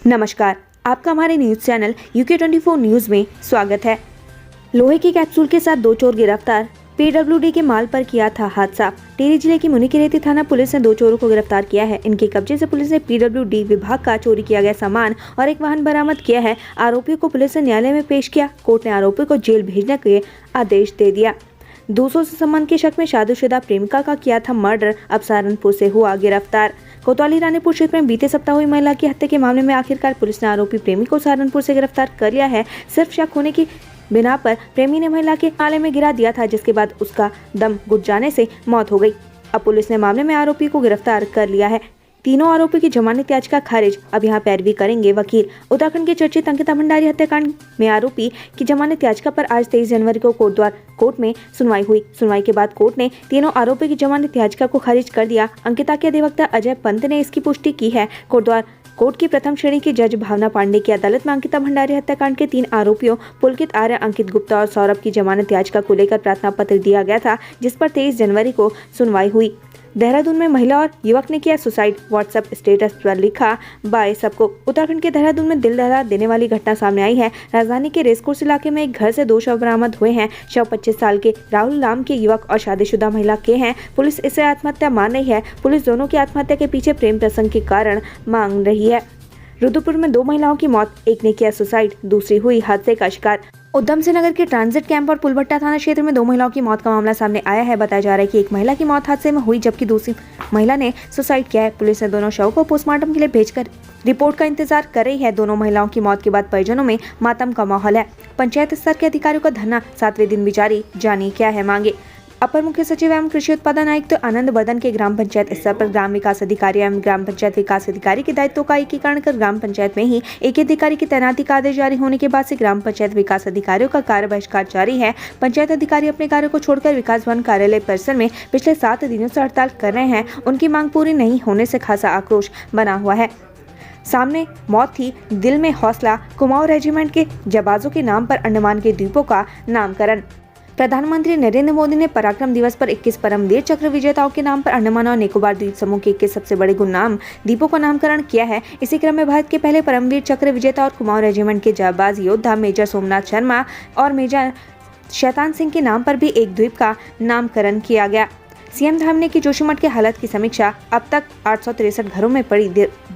नमस्कार, आपका हमारे न्यूज चैनल UK24 न्यूज में स्वागत है। लोहे के कैप्सूल के साथ 2 चोर गिरफ्तार। PWD के माल पर किया था हादसा। टिहरी जिले की मुनिकीरेती थाना पुलिस ने 2 चोरों को गिरफ्तार किया है। इनके कब्जे से पुलिस ने PWD विभाग का चोरी किया गया सामान और एक वाहन बरामद किया है। आरोपियों को पुलिस ने न्यायालय में पेश किया। कोर्ट ने आरोपी को जेल भेजने के आदेश दे दिया। 200 से संबंध के शक में शादीशुदा प्रेमिका का किया था मर्डर, अब सहारनपुर से हुआ गिरफ्तार। कोतवाली रानीपुर क्षेत्र में बीते सप्ताह हुई महिला की हत्या के मामले में आखिरकार पुलिस ने आरोपी प्रेमी को सहारनपुर से गिरफ्तार कर लिया है। सिर्फ शक होने की बिना पर प्रेमी ने महिला के नाले में गिरा दिया था, जिसके बाद उसका दम घुट जाने से मौत हो गई। अब पुलिस ने मामले में आरोपी को गिरफ्तार कर लिया है। तीनों आरोपी की जमानत याचिका खारिज। अब यहाँ पैरवी करेंगे वकील। उत्तराखंड के चर्चित अंकिता भंडारी हत्याकांड में आरोपी की जमानत याचिका पर आज 23 जनवरी को कोर्ट में सुनवाई हुई। सुनवाई के बाद कोर्ट ने तीनों आरोपी की जमानत याचिका को खारिज कर दिया। अंकिता के अधिवक्ता अजय पंत ने इसकी पुष्टि की है। कोर्ट की प्रथम श्रेणी की जज भावना पांडे की अदालत में अंकिता भंडारी हत्याकांड के 3 आरोपियों पुलकित आर्य, अंकित गुप्ता और सौरभ की जमानत याचिका को लेकर प्रार्थना पत्र दिया गया था, जिस पर 23 जनवरी को सुनवाई हुई। देहरादून में महिला और युवक ने किया सुसाइड। व्हाट्सएप स्टेटस पर लिखा, बाय सबको। उत्तराखंड के देहरादून में दिल दहला देने वाली घटना सामने आई है। राजधानी के रेसकोर्स इलाके में एक घर से 2 शव बरामद हुए हैं। शव 25 साल के राहुल नाम के युवक और शादीशुदा महिला के हैं। पुलिस इसे आत्महत्या मान रही है। पुलिस दोनों की आत्महत्या के पीछे प्रेम प्रसंग के कारण मांग रही है। रुद्रपुर में 2 महिलाओं की मौत, एक ने किया सुसाइड, दूसरी हुई हादसे का शिकार। उधम सिंह नगर के ट्रांजिट कैंप और पुलभट्टा थाना क्षेत्र में 2 महिलाओं की मौत का मामला सामने आया है। बताया जा रहा है कि एक महिला की मौत हादसे में हुई, जबकि दूसरी महिला ने सुसाइड किया है। पुलिस ने दोनों शवों को पोस्टमार्टम के लिए भेजकर रिपोर्ट का इंतजार कर रही है। दोनों महिलाओं की मौत के बाद परिजनों में मातम का माहौल है। पंचायत स्तर के अधिकारियों का धरना 7वें दिन भी जारी। जानिए क्या है मांगे। अपर मुख्य सचिव एवं कृषि उत्पादन आयुक्त आनंद बर्धन के ग्राम पंचायत स्तर पर ग्राम विकास अधिकारी एवं ग्राम पंचायत विकास अधिकारी के दायित्वों का एकीकरण कर ग्राम पंचायत में ही एक अधिकारी की तैनाती का आदेश जारी होने के बाद से ग्राम पंचायत विकास अधिकारियों का कार्य बहिष्कार जारी है। पंचायत अधिकारी अपने कार्य को छोड़कर विकास भवन कार्यालय परिसर में पिछले 7 दिनों से हड़ताल कर रहे हैं। उनकी मांग पूरी नहीं होने से खासा आक्रोश बना हुआ है। सामने मौत थी, दिल में हौसला। कुमाऊं रेजिमेंट के जाबाजों के नाम पर अंडमान के द्वीपों का नामकरण। प्रधानमंत्री नरेंद्र मोदी ने पराक्रम दिवस पर 21 परमवीर चक्र विजेताओं के नाम पर अंडमान और निकोबार द्वीप समूह के 21 सबसे बड़े गुमनाम द्वीपों का नामकरण किया है। इसी क्रम में भारत के पहले परमवीर चक्र विजेता और कुमाऊं रेजिमेंट के जाबाज योद्धा मेजर सोमनाथ शर्मा और मेजर शैतान सिंह के नाम पर भी एक द्वीप का नामकरण किया गया। सीएम धाम ने की जोशीमठ के हालत की समीक्षा। अब तक 863 घरों में पड़ी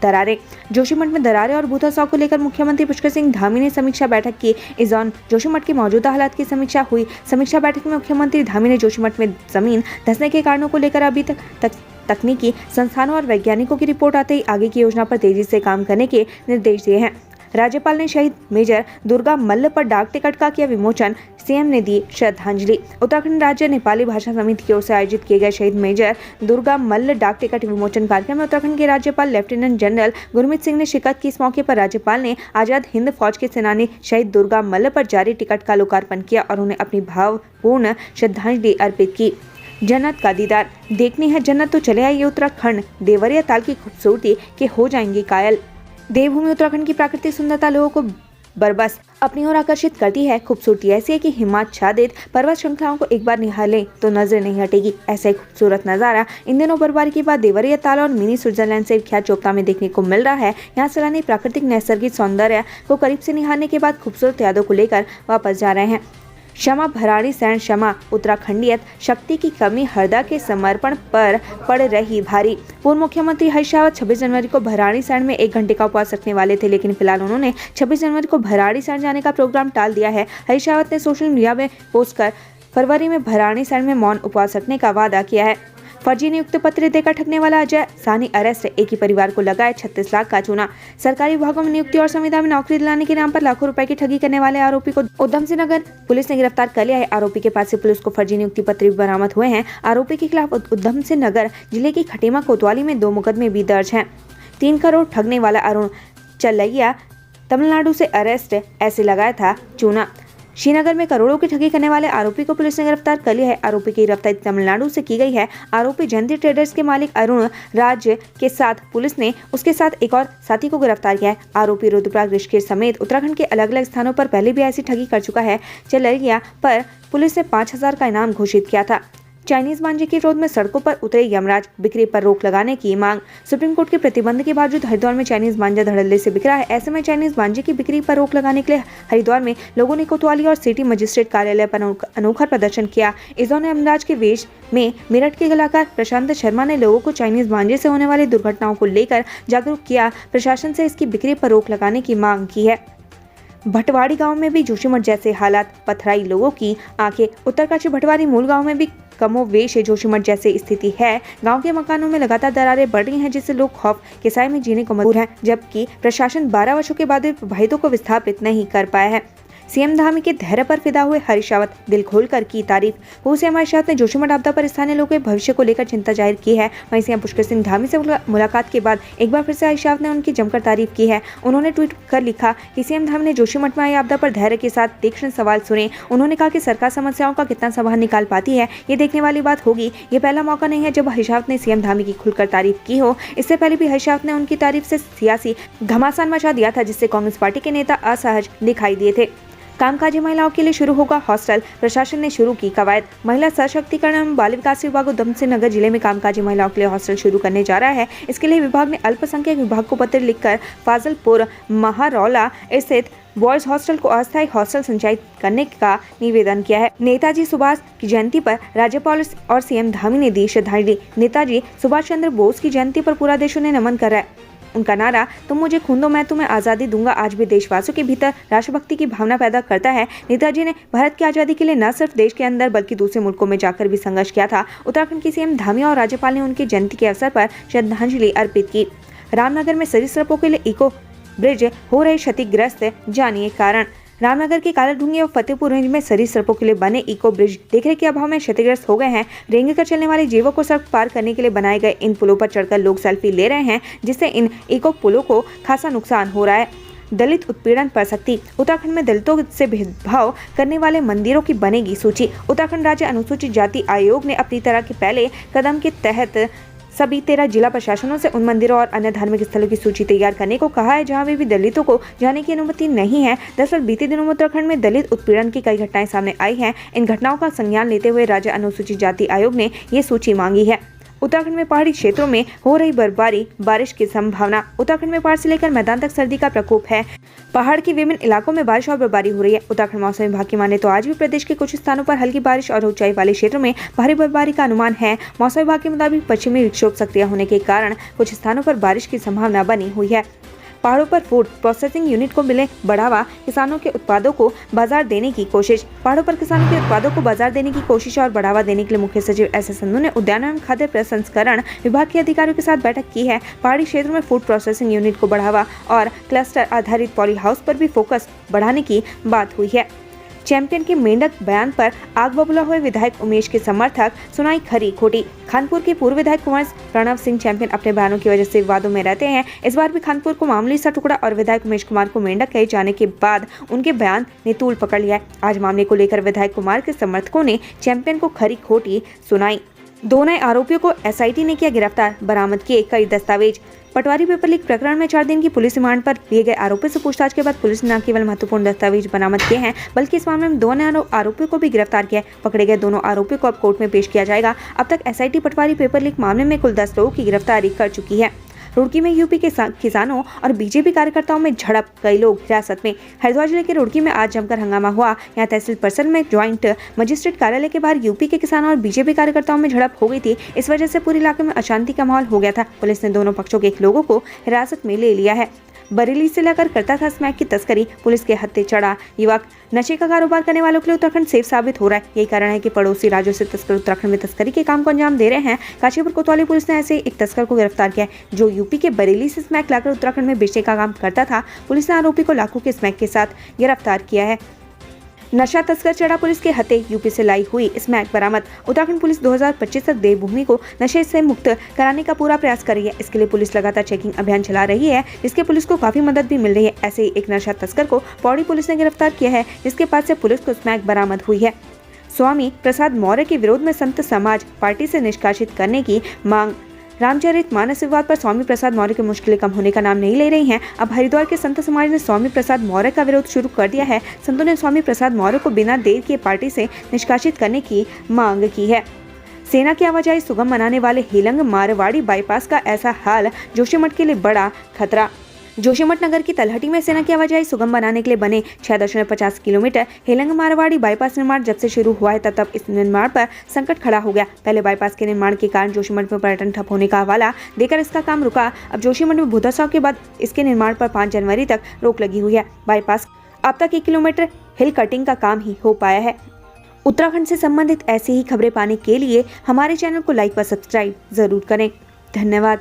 दरारें। जोशीमठ में दरारें और भूतलसाव को लेकर मुख्यमंत्री पुष्कर सिंह धामी ने समीक्षा बैठक की। इस दौरान जोशीमठ के मौजूदा हालात की समीक्षा हुई। समीक्षा बैठक में मुख्यमंत्री धामी ने जोशीमठ में जमीन धंसने के कारणों को लेकर अभी तक तकनीकी संस्थानों और वैज्ञानिकों की रिपोर्ट आते ही आगे की योजना पर तेजी से काम करने के निर्देश दिए हैं। राज्यपाल ने शहीद मेजर दुर्गा मल्ल पर डाक टिकट का किया विमोचन। सीएम ने दी श्रद्धांजलि। उत्तराखंड राज्य नेपाली भाषा समिति की ओर से आयोजित किए गए शहीद मेजर दुर्गा मल्ल डाक टिकट विमोचन कार्यक्रम में उत्तराखंड के राज्यपाल लेफ्टिनेंट जनरल गुरमीत सिंह ने शिरकत की। इस मौके पर राज्यपाल ने आजाद हिंद फौज के सेनानी शहीद दुर्गा मल्ल पर जारी टिकट का लोकार्पण किया और उन्हें अपनी भावपूर्ण श्रद्धांजलि अर्पित की। जन्नत का दीदार। देखनी है जन्नत तो चले आइए उत्तराखंड। देवरिया ताल की खूबसूरती के हो जाएंगे कायल। देवभूमि उत्तराखंड की प्राकृतिक सुंदरता लोगों को बरबस अपनी ओर आकर्षित करती है। खूबसूरती ऐसी है कि हिमाच्छादित पर्वत श्रृंखलाओं को एक बार निहार तो नजर नहीं हटेगी। ऐसा ही खूबसूरत नजारा इन दिनों बर्फबारी के बाद देवरिया ताल और मिनी स्विट्जरलैंड से ख्यात चोपता में देखने को मिल रहा है। यहाँ सैलानी प्राकृतिक नैसर्गिक सौंदर्य को करीब से निहारने के बाद खूबसूरत यादों को लेकर वापस जा रहे हैं। क्षमा भराड़ी सैन क्षमा। उत्तराखंडियत शक्ति की कमी हरदा के समर्पण पर पड़ रही भारी। पूर्व मुख्यमंत्री हरीश रावत 26 जनवरी को भराड़ी सैन में 1 घंटे का उपवास रखने वाले थे, लेकिन फिलहाल उन्होंने 26 जनवरी को भराड़ी सैन जाने का प्रोग्राम टाल दिया है। हरीश रावत ने सोशल मीडिया में पोस्ट कर फरवरी में भराड़ी सैन में मौन उपवास रखने का वादा किया है। फर्जी नियुक्ति पत्र देकर ठगने वाला अजय सानी अरेस्ट। एक ही परिवार को लगाए 36 लाख का चूना। सरकारी विभागों में नियुक्ति और संविदा में नौकरी दिलाने के नाम पर लाखों रुपए की ठगी करने वाले आरोपी को उधम सिंह नगर पुलिस ने गिरफ्तार कर लिया है। आरोपी के पास से पुलिस को फर्जी नियुक्ति पत्र भी बरामद हुए हैं। आरोपी के खिलाफ उधम सिंह नगर जिले की खटीमा कोतवाली में 2 मुकदमे भी दर्ज हैं। 3 करोड़ ठगने वाला अरुण चलैया तमिलनाडु से अरेस्ट। ऐसे लगाया था चूना। श्रीनगर में करोड़ों की ठगी करने वाले आरोपी को पुलिस ने गिरफ्तार कर लिया है। आरोपी की गिरफ्तारी तमिलनाडु से की गई है। आरोपी जयंती ट्रेडर्स के मालिक अरुण राज के साथ पुलिस ने उसके साथ एक और साथी को गिरफ्तार किया है। आरोपी रुद्रप्रयाग, ऋषिकेश समेत उत्तराखंड के अलग अलग स्थानों पर पहले भी ऐसी ठगी कर चुका है। चलैया पर पुलिस ने 5,000 का इनाम घोषित किया था। चाइनीज मांझे के विरोध में सड़कों पर उतरे यमराज, बिक्री पर रोक लगाने की मांग। सुप्रीम कोर्ट के प्रतिबंध के बावजूद हरिद्वार में चाइनीज मांझा धड़ल्ले से बिक रहा है। ऐसे में चाइनीज मांझे की बिक्री पर रोक लगाने के लिए हरिद्वार में लोगों ने कोतवाली और सिटी मजिस्ट्रेट कार्यालय पर अनोखा प्रदर्शन किया। इस दौरान यमराज के वेश में मेरठ के कलाकार प्रशांत शर्मा ने लोगों को चाइनीज मांझे से होने वाली दुर्घटनाओं को लेकर जागरूक किया। प्रशासन से इसकी बिक्री पर रोक लगाने की मांग की है। भटवाड़ी गांव में भी जोशीमठ जैसे हालात, पथराई लोगों की आंखें। उत्तरकाशी भटवाड़ी मूल गांव में भी कमोवेश जोशीमठ जैसी स्थिति है। गांव के मकानों में लगातार दरारें बढ़ रही हैं, जिससे लोग खौफ के साए में जीने को मजबूर हैं, जबकि प्रशासन 12 वर्षों के बाद भी प्रभावितों को विस्थापित नहीं कर पाया है। सीएम धामी के धैर्य पर फिदा हुए हरीश रावत दिल खोलकर की तारीफ। पूर्व सीएम हरीश रावत ने जोशीमठ आपदा पर स्थानीय लोगों के भविष्य को लेकर चिंता जाहिर की है। वहीं सीएम पुष्कर सिंह धामी से मुलाकात के बाद एक बार फिर से हरीश रावत ने उनकी जमकर तारीफ की है। उन्होंने ट्वीट कर लिखा कि सीएम धामी ने जोशीमठ में आई आपदा पर धैर्य के साथ तीक्ष्ण सवाल सुने। उन्होंने कहा कि सरकार समस्याओं का कितना समाधान निकाल पाती है, ये देखने वाली बात होगी। ये पहला मौका नहीं है जब हरीश रावत ने सीएम धामी की खुलकर तारीफ की हो। इससे पहले भी हरीश रावत ने उनकी तारीफ से सियासी घमासान मचा दिया था, जिससे कांग्रेस पार्टी के नेता असहज दिखाई दिए थे। कामकाजी महिलाओं के लिए शुरू होगा हॉस्टल, प्रशासन ने शुरू की कवायद। महिला सशक्तिकरण एवं बाल विकास विभाग उधम सिंह नगर जिले में कामकाजी महिलाओं के लिए हॉस्टल शुरू करने जा रहा है। इसके लिए विभाग ने अल्पसंख्यक विभाग को पत्र लिखकर फाजलपुर महारौला स्थित बॉयज हॉस्टल को अस्थायी हॉस्टल संचालित करने का निवेदन किया है। नेताजी सुभाष की जयंती पर राज्यपाल और सीएम धामी ने दी श्रद्धांजलि। नेताजी सुभाष चंद्र बोस की जयंती पर पूरा देश उन्हें नमन कर रहा है। उनका नारा तुम मुझे खून दो मैं तुम्हें आज़ादी दूंगा आज भी देशवासियों के भीतर राष्ट्रभक्ति की भावना पैदा करता है। नेताजी ने भारत की आज़ादी के लिए न सिर्फ देश के अंदर बल्कि दूसरे मुल्कों में जाकर भी संघर्ष किया था। उत्तराखंड के सीएम धामी और राज्यपाल ने उनकी जयंती के अवसर पर श्रद्धांजलि अर्पित की। रामनगर में सरीसृपों के लिए इको ब्रिज हो रहे क्षतिग्रस्त, जानिए कारण। रामनगर के कालाढूंगी और फतेहपुर रेंज में सरीसृपों के लिए बने इको ब्रिज देखरेख के अभाव में क्षतिग्रस्त हो गए हैं। रेंगे कर चलने वाले जीवों को सड़क पार करने के लिए बनाए गए इन पुलों पर चढ़कर लोग सेल्फी ले रहे हैं, जिससे इन इको पुलों को खासा नुकसान हो रहा है। दलित उत्पीड़न पर सख्ती। उत्तराखंड में दलितों से भेदभाव करने वाले मंदिरों की बनेगी सूची। उत्तराखंड राज्य अनुसूचित जाति आयोग ने अपनी तरह के पहले कदम के तहत सभी 13 जिला प्रशासनों से उन मंदिरों और अन्य धार्मिक स्थलों की सूची तैयार करने को कहा है जहां भी दलितों को जाने की अनुमति नहीं है। दरअसल बीते दिनों में उत्तराखंड में दलित उत्पीड़न की कई घटनाएं सामने आई हैं। इन घटनाओं का संज्ञान लेते हुए राज्य अनुसूचित जाति आयोग ने ये सूची मांगी है। उत्तराखंड में पहाड़ी क्षेत्रों में हो रही बर्फबारी, बारिश की संभावना। उत्तराखंड में पहाड़ से लेकर मैदान तक सर्दी का प्रकोप है। पहाड़ के विभिन्न इलाकों में बारिश और बर्फबारी हो रही है। उत्तराखंड मौसम विभाग की माने तो आज भी प्रदेश के कुछ स्थानों पर हल्की बारिश और ऊंचाई वाले क्षेत्रों में भारी बर्फबारी का अनुमान है। मौसम विभाग के मुताबिक पश्चिमी विक्षोभ सक्रिय होने के कारण कुछ स्थानों पर बारिश की संभावना बनी हुई है। पहाड़ों पर फूड प्रोसेसिंग यूनिट को मिले बढ़ावा, किसानों के उत्पादों को बाजार देने की कोशिश। पहाड़ों पर किसानों के उत्पादों को बाजार देने की कोशिश और बढ़ावा देने के लिए मुख्य सचिव एस संधू ने उद्यान एवं खाद्य प्रसंस्करण विभाग के अधिकारियों के साथ बैठक की है। पहाड़ी क्षेत्रों में फूड प्रोसेसिंग यूनिट को बढ़ावा और क्लस्टर आधारित पॉली हाउस पर भी फोकस बढ़ाने की बात हुई है। चैंपियन के मेंढक बयान पर आग बबूला हुए विधायक उमेश के समर्थक, सुनाई खरी खोटी। खानपुर के पूर्व विधायक कुंवर प्रणव सिंह चैंपियन अपने बयानों की वजह से विवादों में रहते हैं। इस बार भी खानपुर को मामूली सा टुकड़ा और विधायक उमेश कुमार को मेंढक कहे जाने के बाद उनके बयान ने तूल पकड़ लिया है। आज मामले को लेकर विधायक कुमार के समर्थकों ने चैंपियन को खरी खोटी सुनाई। 2 नए आरोपियों को एसआईटी ने किया गिरफ्तार, बरामद किए कई दस्तावेज। पटवारी पेपर लीक प्रकरण में 4 दिन की पुलिस रिमांड पर लिए गए आरोपियों से पूछताछ के बाद पुलिस ने न केवल महत्वपूर्ण दस्तावेज बरामद किए हैं, बल्कि इस मामले में 2 नए आरोपियों को भी गिरफ्तार किया है। पकड़े गए दोनों आरोपियों को अब कोर्ट में पेश किया जाएगा। अब तक एसआईटी पटवारी पेपर लीक मामले में कुल 10 लोगों की गिरफ्तारी कर चुकी है। रुड़की में यूपी के किसानों और बीजेपी कार्यकर्ताओं में झड़प, कई लोग हिरासत में। हरिद्वार जिले के रुड़की में आज जमकर हंगामा हुआ। यहाँ तहसील परिसर में ज्वाइंट मजिस्ट्रेट कार्यालय के बाहर यूपी के किसानों और बीजेपी कार्यकर्ताओं में झड़प हो गई थी। इस वजह से पूरे इलाके में अशांति का माहौल हो गया था। पुलिस ने दोनों पक्षों के 1 लोगों को हिरासत में ले लिया है। बरेली से लेकर करता था स्मैक की तस्करी, पुलिस के हत्थे चढ़ा युवक। नशे का कारोबार करने वालों के लिए उत्तराखंड सेफ साबित हो रहा है। यही कारण है कि पड़ोसी राज्यों से तस्कर उत्तराखंड में तस्करी के काम को अंजाम दे रहे हैं। काशीपुर कोतवाली पुलिस ने ऐसे एक तस्कर को गिरफ्तार किया है जो यूपी के बरेली से स्मैक लाकर उत्तराखंड में बेचने का काम करता था। पुलिस ने आरोपी को लाखों के स्मैक के साथ गिरफ्तार किया है। नशा तस्कर चढ़ा पुलिस के हत्थे, यूपी से लाई हुई स्मैक बरामद। उत्तराखंड पुलिस 2025 तक देवभूमि को नशे से मुक्त कराने का पूरा प्रयास कर रही है। इसके लिए पुलिस लगातार चेकिंग अभियान चला रही है, जिसके पुलिस को काफी मदद भी मिल रही है। ऐसे ही एक नशा तस्कर को पौड़ी पुलिस ने गिरफ्तार किया है, जिसके पास से पुलिस को स्मैक बरामद हुई है। स्वामी प्रसाद मौर्य के विरोध में संत समाज पार्टी से निष्कासित करने की मांग। रामचरितमानस विवाद पर स्वामी प्रसाद मौर्य की मुश्किलें कम होने का नाम नहीं ले रही हैं। अब हरिद्वार के संत समाज ने स्वामी प्रसाद मौर्य का विरोध शुरू कर दिया है। संतों ने स्वामी प्रसाद मौर्य को बिना देर किए पार्टी से निष्कासित करने की मांग की है। सेना की आवाजाही सुगम बनाने वाले हेलंग मारवाड़ी बाईपास का ऐसा हाल जोशीमठ के लिए बड़ा खतरा। जोशीमठ नगर की तलहटी में सेना की आवाजाही सुगम बनाने के लिए बने 6.50 किलोमीटर हेलंग मारवाड़ी बाईपास निर्माण जब से शुरू हुआ है तब इस निर्माण पर संकट खड़ा हो गया। पहले बाईपास के निर्माण के कारण जोशीमठ में पर्यटन ठप होने का हवाला देकर इसका काम रुका। अब जोशीमठ में भूदसाव के बाद इसके निर्माण पर 5 जनवरी तक रोक लगी हुई है। बाईपास अब तक 1 किलोमीटर हिल कटिंग का काम ही हो पाया है। उत्तराखंड से संबंधित ऐसी ही खबरें पाने के लिए हमारे चैनल को लाइक व सब्सक्राइब जरूर करें। धन्यवाद।